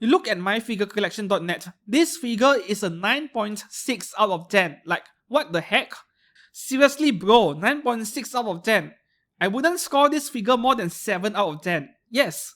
You look at myfigurecollection.net, this figure is a 9.6 out of 10. Like, what the heck? Seriously bro, 9.6 out of 10. I wouldn't score this figure more than 7 out of 10. Yes.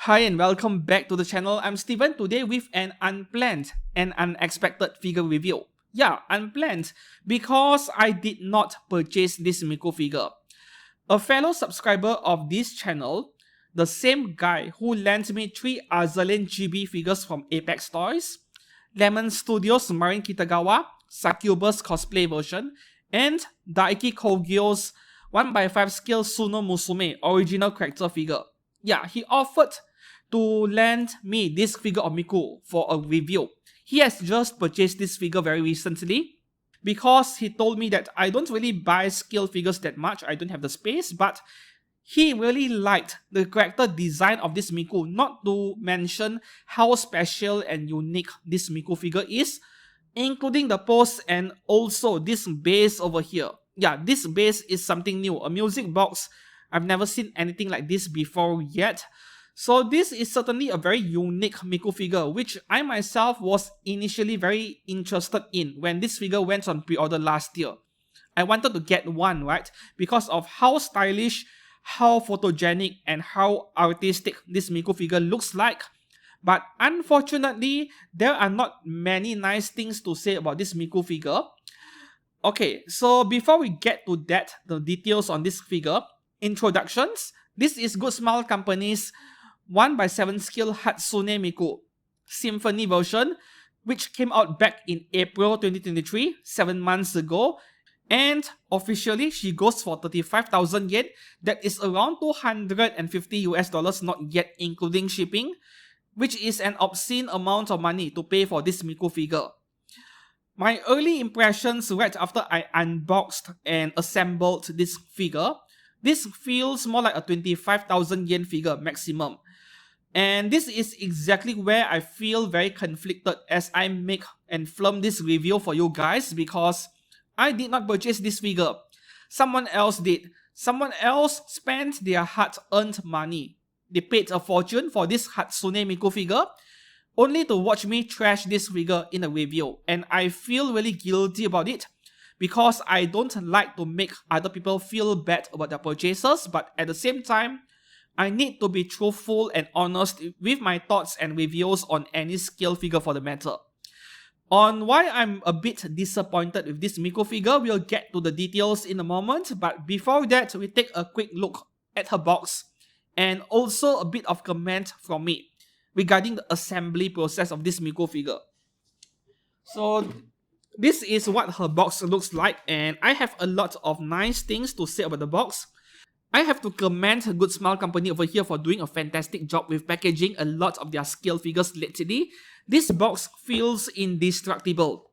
Hi and welcome back to the channel. I'm Steven, today with an unplanned and unexpected figure review. Yeah, unplanned because I did not purchase this Miku figure. A fellow subscriber of this channel, the same guy who lent me 3 Azalane GB figures from Apex Toys, Lemon Studios Marin Kitagawa, Succubus cosplay version, and Daiki Kogyo's 1x5 scale Suno Musume original character figure. Yeah, he offered to lend me this figure of Miku for a review. He has just purchased this figure very recently because he told me that I don't really buy scale figures that much, I don't have the space, but he really liked the character design of this Miku, not to mention how special and unique this Miku figure is, including the pose and also this base over here. Yeah, this base is something new, a music box. I've never seen anything like this before yet. So this is certainly a very unique Miku figure, which I myself was initially very interested in when this figure went on pre-order last year. I wanted to get one, right? Because of how stylish, how photogenic, and how artistic this Miku figure looks like. But unfortunately, there are not many nice things to say about this Miku figure. Okay, so before we get to that, the details on this figure, introductions. This is Good Smile Company's 1x7 scale Hatsune Miku Symphony version, which came out back in April 2023, 7 months ago. And officially, she goes for 35,000 yen. That is around $250 not yet including shipping, which is an obscene amount of money to pay for this Miku figure. My early impressions right after I unboxed and assembled this figure, this feels more like a 25,000 yen figure maximum. And this is exactly where I feel very conflicted as I make and film this review for you guys, because I did not purchase this figure. Someone else did. Someone else spent their hard-earned money. They paid a fortune for this Hatsune Miku figure, only to watch me trash this figure in a review. And I feel really guilty about it, because I don't like to make other people feel bad about their purchases, but at the same time, I need to be truthful and honest with my thoughts and reviews on any scale figure for the matter. On why I'm a bit disappointed with this Miku figure, we'll get to the details in a moment, but before that, we take a quick look at her box and also a bit of comment from me regarding the assembly process of this Miku figure. So this is what her box looks like, and I have a lot of nice things to say about the box. I have to commend Good Smile Company over here for doing a fantastic job with packaging a lot of their scale figures lately. This box feels indestructible.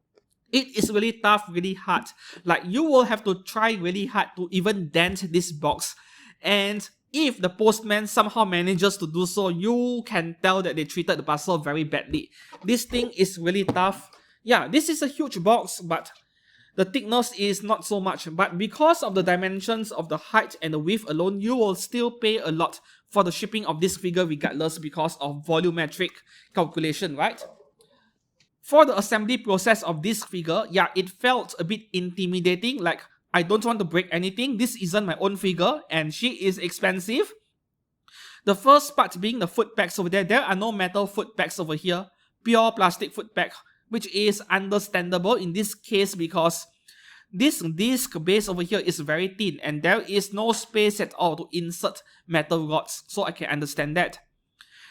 It is really tough, really hard. Like, you will have to try really hard to even dent this box. And if the postman somehow manages to do so, you can tell that they treated the parcel very badly. This thing is really tough. Yeah, this is a huge box, but the thickness is not so much, but because of the dimensions of the height and the width alone, you will still pay a lot for the shipping of this figure regardless because of volumetric calculation, right? For the assembly process of this figure, yeah, it felt a bit intimidating, like I don't want to break anything, this isn't my own figure and she is expensive. The first part being the foot pegs over there. There are no metal foot pegs over here, pure plastic foot peg, which is understandable in this case because this disc base over here is very thin and there is no space at all to insert metal rods, so I can understand that.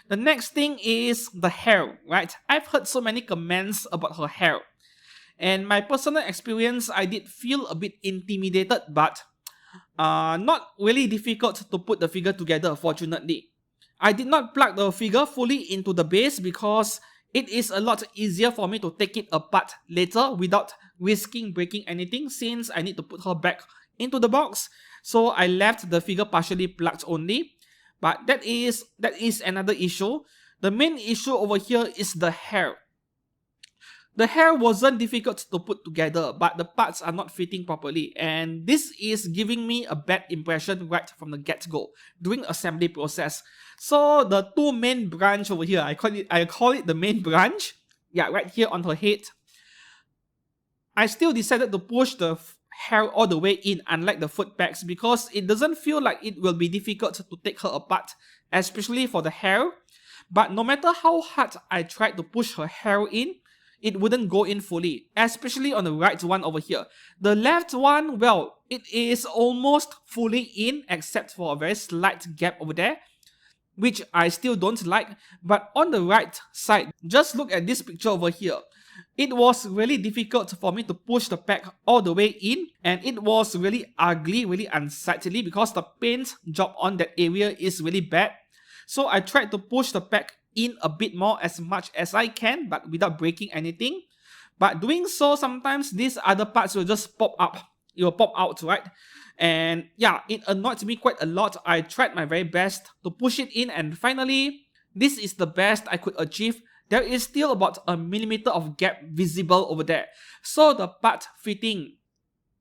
The next thing is the hair, right? I've heard so many comments about her hair, and my personal experience, I did feel a bit intimidated, but not really difficult to put the figure together, fortunately. I did not plug the figure fully into the base because it is a lot easier for me to take it apart later without risking breaking anything, since I need to put her back into the box. So I left the figure partially plugged only. But that is another issue. The main issue over here is the hair. The hair wasn't difficult to put together, but the parts are not fitting properly, and this is giving me a bad impression right from the get-go during assembly process. So the two main branch over here, I call it the main branch. Yeah, right here on her head. I still decided to push the hair all the way in, unlike the foot pegs, because it doesn't feel like it will be difficult to take her apart, especially for the hair. But no matter how hard I tried to push her hair in, it wouldn't go in fully, especially on the right one over here. The left one, well, it is almost fully in except for a very slight gap over there, which I still don't like. But on the right side, just look at this picture over here. It was really difficult for me to push the pack all the way in, and it was really ugly, really unsightly because the paint job on that area is really bad. So I tried to push the pack in a bit more as much as I can, but without breaking anything. But doing so, sometimes these other parts will just pop up. It will pop out, right? And yeah, it annoyed me quite a lot. I tried my very best to push it in, and finally, this is the best I could achieve. There is still about a millimeter of gap visible over there. So the part fitting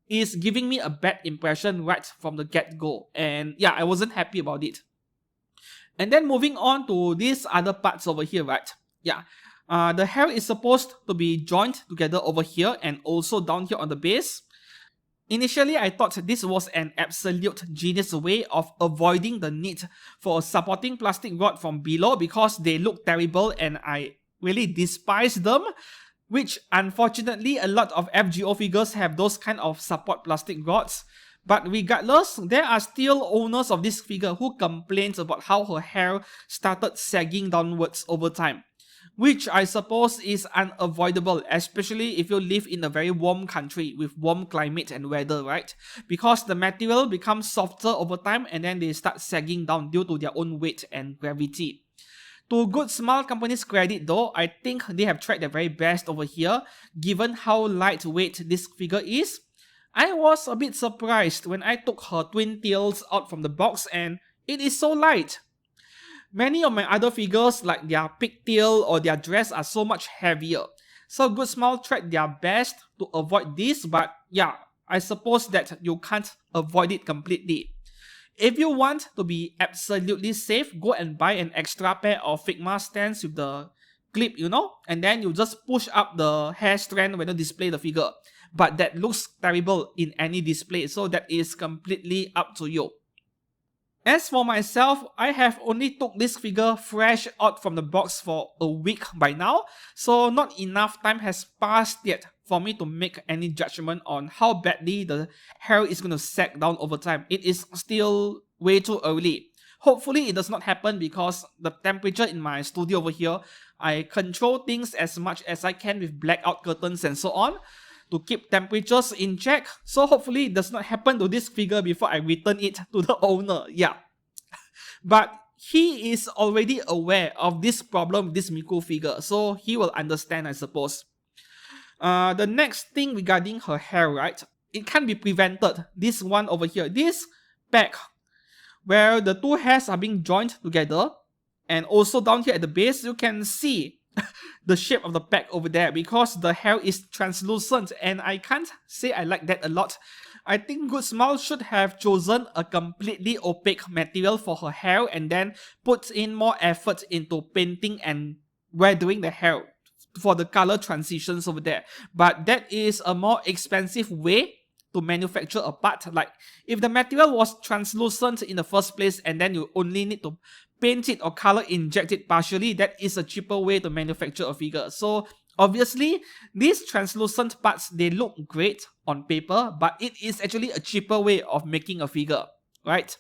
is giving me a bad impression right from the get-go. And yeah, I wasn't happy about it. And then moving on to these other parts over here, right? Yeah, the hair is supposed to be joined together over here and also down here on the base. Initially, I thought this was an absolute genius way of avoiding the need for a supporting plastic rod from below because they look terrible and I really despise them. Which unfortunately, a lot of FGO figures have those kind of support plastic rods. But regardless, there are still owners of this figure who complains about how her hair started sagging downwards over time, which I suppose is unavoidable, especially if you live in a very warm country with warm climate and weather, right? Because the material becomes softer over time and then they start sagging down due to their own weight and gravity. To Good Smile Company's credit though, I think they have tried their very best over here, given how lightweight this figure is. I was a bit surprised when I took her twin tails out from the box and it is so light. Many of my other figures, like their pigtail or their dress, are so much heavier. So Good Smile tried their best to avoid this, but yeah, I suppose that you can't avoid it completely. If you want to be absolutely safe, go and buy an extra pair of Figma stands with the clip, and then you just push up the hair strand when you display the figure. But that looks terrible in any display, so that is completely up to you. As for myself, I have only took this figure fresh out from the box for a week by now, so not enough time has passed yet for me to make any judgment on how badly the hair is going to sag down over time. It is still way too early. Hopefully it does not happen because the temperature in my studio over here, I control things as much as I can with blackout curtains and so on to keep temperatures in check. So hopefully it does not happen to this figure before I return it to the owner. Yeah. But he is already aware of this problem with this Miku figure, so he will understand, I suppose. The next thing regarding her hair, right? It can be prevented. This one over here, this back, where the two hairs are being joined together, and also down here at the base, you can see the shape of the back over there because the hair is translucent, and I can't say I like that a lot. I think Good Smile should have chosen a completely opaque material for her hair and then put in more effort into painting and weathering the hair for the color transitions over there. But that is a more expensive way to manufacture a part. Like if the material was translucent in the first place and then you only need to paint it or color inject it partially, that is a cheaper way to manufacture a figure. So obviously, these translucent parts, they look great on paper, but it is actually a cheaper way of making a figure, right?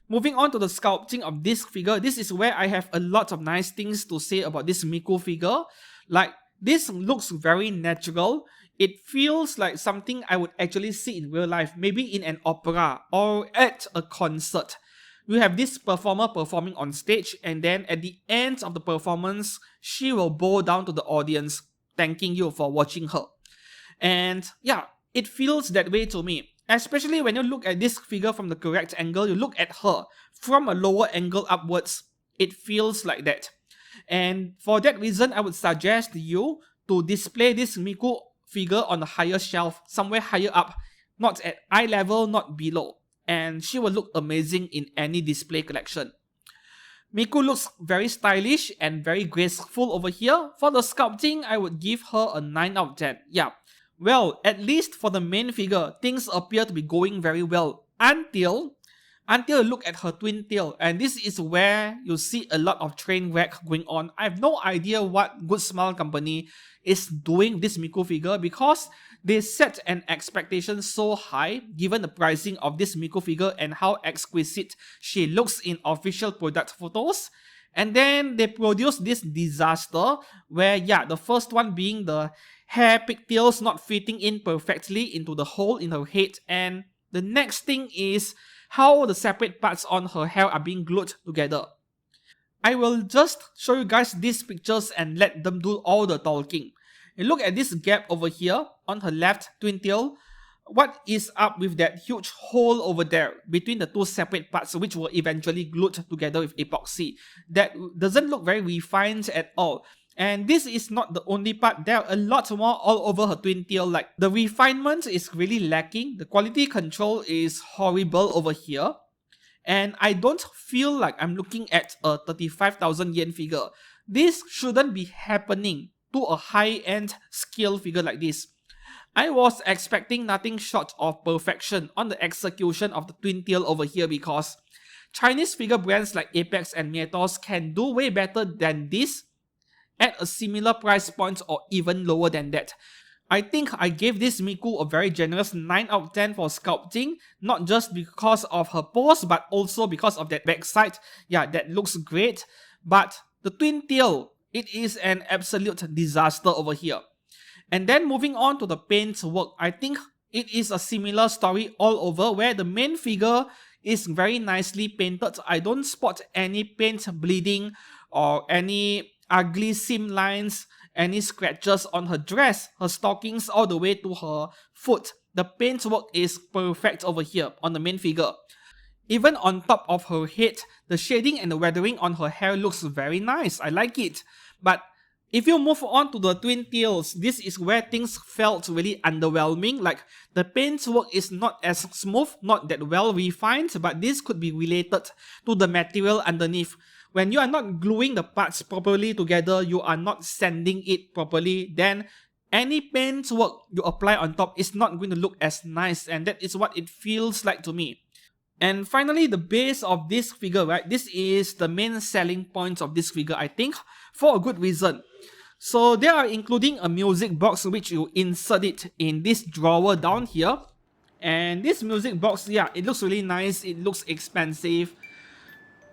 Moving on to the sculpting of this figure, this is where I have a lot of nice things to say about this Miku figure. Like, this looks very natural. It feels like something I would actually see in real life, maybe in an opera or at a concert. You have this performer performing on stage, and then at the end of the performance, she will bow down to the audience, thanking you for watching her. And yeah, it feels that way to me. Especially when you look at this figure from the correct angle, you look at her from a lower angle upwards, it feels like that. And for that reason, I would suggest you to display this Miku figure on a higher shelf, somewhere higher up, not at eye level, not below. And she will look amazing in any display collection. Miku looks very stylish and very graceful over here. For the sculpting, I would give her a 9 out of 10. Yeah. Well, at least for the main figure, things appear to be going very well until you look at her twin tail, and this is where you see a lot of train wreck going on. I have no idea what Good Smile company is doing this Miku figure because they set an expectation so high given the pricing of this Miku figure and how exquisite she looks in official product photos. And then they produce this disaster where, yeah, the first one being the hair pigtails not fitting in perfectly into the hole in her head, and the next thing is how the separate parts on her hair are being glued together. I will just show you guys these pictures and let them do all the talking. And look at this gap over here on her left twin tail. What is up with that huge hole over there between the two separate parts which were eventually glued together with epoxy? That doesn't look very refined at all. And this is not the only part, there are a lot more all over her twin tail. Like, the refinement is really lacking, the quality control is horrible over here, and I don't feel like I'm looking at a 35,000 yen figure. This shouldn't be happening to a high-end scale figure like this. I was expecting nothing short of perfection on the execution of the twin tail over here because Chinese figure brands like Apex and Mietos can do way better than this at a similar price point or even lower than that. I think I gave this Miku a very generous 9 out of 10 for sculpting, not just because of her pose but also because of that backside. Yeah, that looks great, but the twin tail, it is an absolute disaster over here. And then moving on to the paint work, I think it is a similar story all over where the main figure is very nicely painted. I don't spot any paint bleeding or any ugly seam lines, any scratches on her dress, her stockings all the way to her foot. The paint work is perfect over here on the main figure. Even on top of her head, the shading and the weathering on her hair looks very nice. I like it. But if you move on to the twin tails, this is where things felt really underwhelming. Like the paintwork is not as smooth, not that well refined, but this could be related to the material underneath. When you are not gluing the parts properly together, you are not sanding it properly, then any paintwork you apply on top is not going to look as nice, and that is what it feels like to me. And finally, the base of this figure, right? This is the main selling point of this figure, I think, for a good reason. So they are including a music box which you insert it in this drawer down here. And this music box, yeah, it looks really nice, it looks expensive.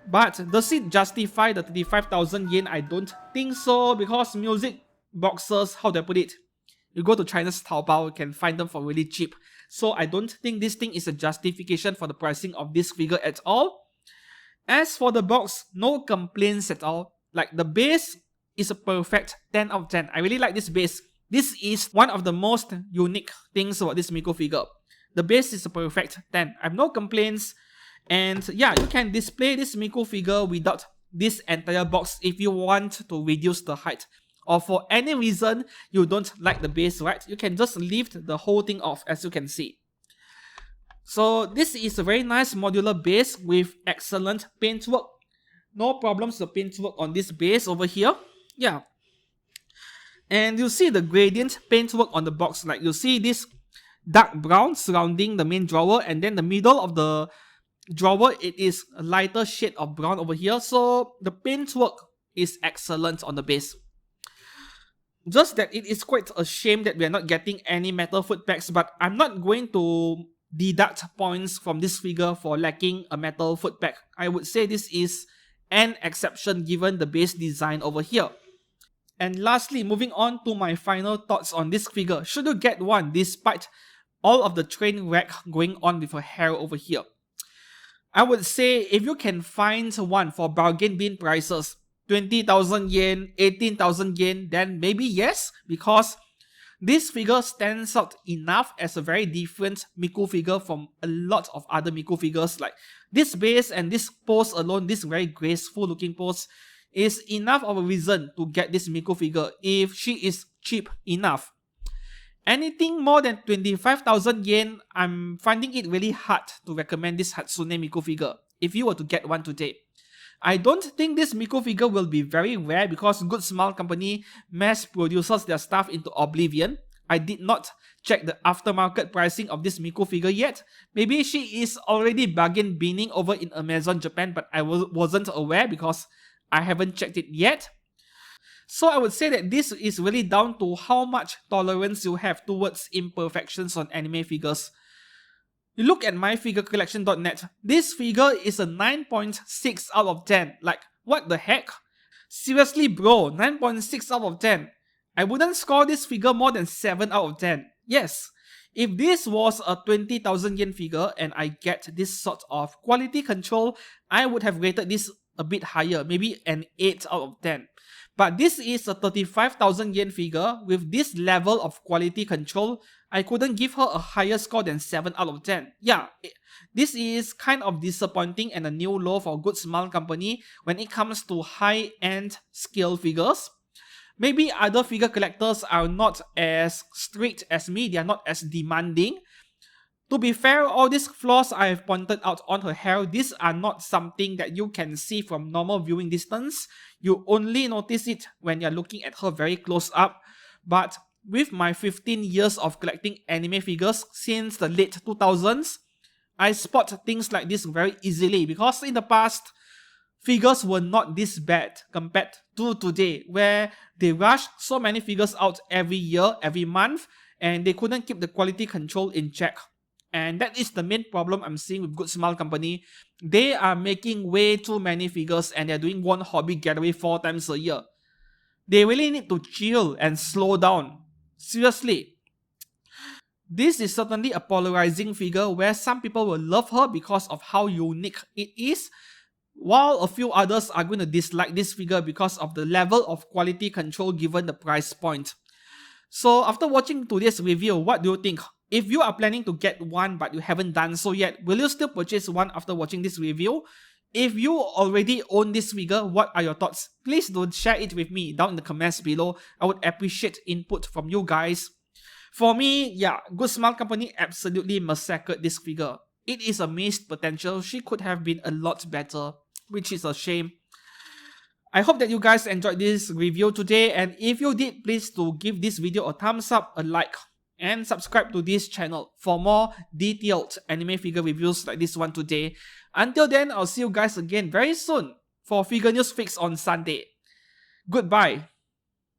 But does it justify the 35,000 yen? I don't think so, because music boxes, how do I put it? You go to China's Taobao, you can find them for really cheap. So I don't think this thing is a justification for the pricing of this figure at all. As for the box, no complaints at all. Like the base is a perfect 10 out of 10. I really like this base. This is one of the most unique things about this Miku figure. The base is a perfect 10. I have no complaints. And yeah, you can display this Miku figure without this entire box if you want to reduce the height. Or for any reason you don't like the base, right? You can just lift the whole thing off, as you can see. So this is a very nice modular base with excellent paintwork. No problems with paintwork on this base over here. Yeah. And you see the gradient paintwork on the box. Like you see this dark brown surrounding the main drawer, and then the middle of the drawer, it is a lighter shade of brown over here. So the paintwork is excellent on the base. Just that it is quite a shame that we are not getting any metal foot pegs, but I'm not going to deduct points from this figure for lacking a metal foot peg. I would say this is an exception given the base design over here. And lastly, moving on to my final thoughts on this figure. Should you get one despite all of the train wreck going on with her hair over here? I would say if you can find one for bargain bin prices, 20,000 yen, 18,000 yen, then maybe yes, because this figure stands out enough as a very different Miku figure from a lot of other Miku figures. Like this base and this pose alone, this very graceful looking pose, is enough of a reason to get this Miku figure if she is cheap enough. Anything more than 25,000 yen, I'm finding it really hard to recommend this Hatsune Miku figure if you were to get one today. I don't think this Miku figure will be very rare because Good Smile Company mass produces their stuff into oblivion. I did not check the aftermarket pricing of this Miku figure yet. Maybe she is already bargain binning over in Amazon Japan, but I wasn't aware because I haven't checked it yet. So I would say that this is really down to how much tolerance you have towards imperfections on anime figures. You look at myfigurecollection.net, this figure is a 9.6 out of 10. Like, what the heck? Seriously bro, 9.6 out of 10. I wouldn't score this figure more than 7 out of 10. Yes, if this was a 20,000 yen figure and I get this sort of quality control, I would have rated this a bit higher, maybe an 8 out of 10. But this is a 35,000 yen figure with this level of quality control. I couldn't give her a higher score than 7 out of 10. Yeah, this is kind of disappointing and a new low for Good Smile Company when it comes to high-end scale figures. Maybe other figure collectors are not as strict as me, they are not as demanding. To be fair, all these flaws I have pointed out on her hair, these are not something that you can see from normal viewing distance. You only notice it when you're looking at her very close up. But with my 15 years of collecting anime figures since the late 2000s, I spot things like this very easily because in the past, figures were not this bad compared to today, where they rush so many figures out every year, every month, and they couldn't keep the quality control in check. And that is the main problem I'm seeing with Good Smile Company. They are making way too many figures and they're doing one hobby getaway 4 times a year. They really need to chill and slow down. Seriously. This is certainly a polarizing figure where some people will love her because of how unique it is, while a few others are going to dislike this figure because of the level of quality control given the price point. So after watching today's review, what do you think? If you are planning to get one but you haven't done so yet, will you still purchase one after watching this review? If you already own this figure, what are your thoughts? Please do share it with me down in the comments below. I would appreciate input from you guys. For me, yeah, Good Smile Company absolutely massacred this figure. It is a missed potential. She could have been a lot better, which is a shame. I hope that you guys enjoyed this review today, and if you did, please do give this video a thumbs up, a like, and subscribe to this channel for more detailed anime figure reviews like this one today. Until then, I'll see you guys again very soon for Figure News Fix on Sunday. Goodbye.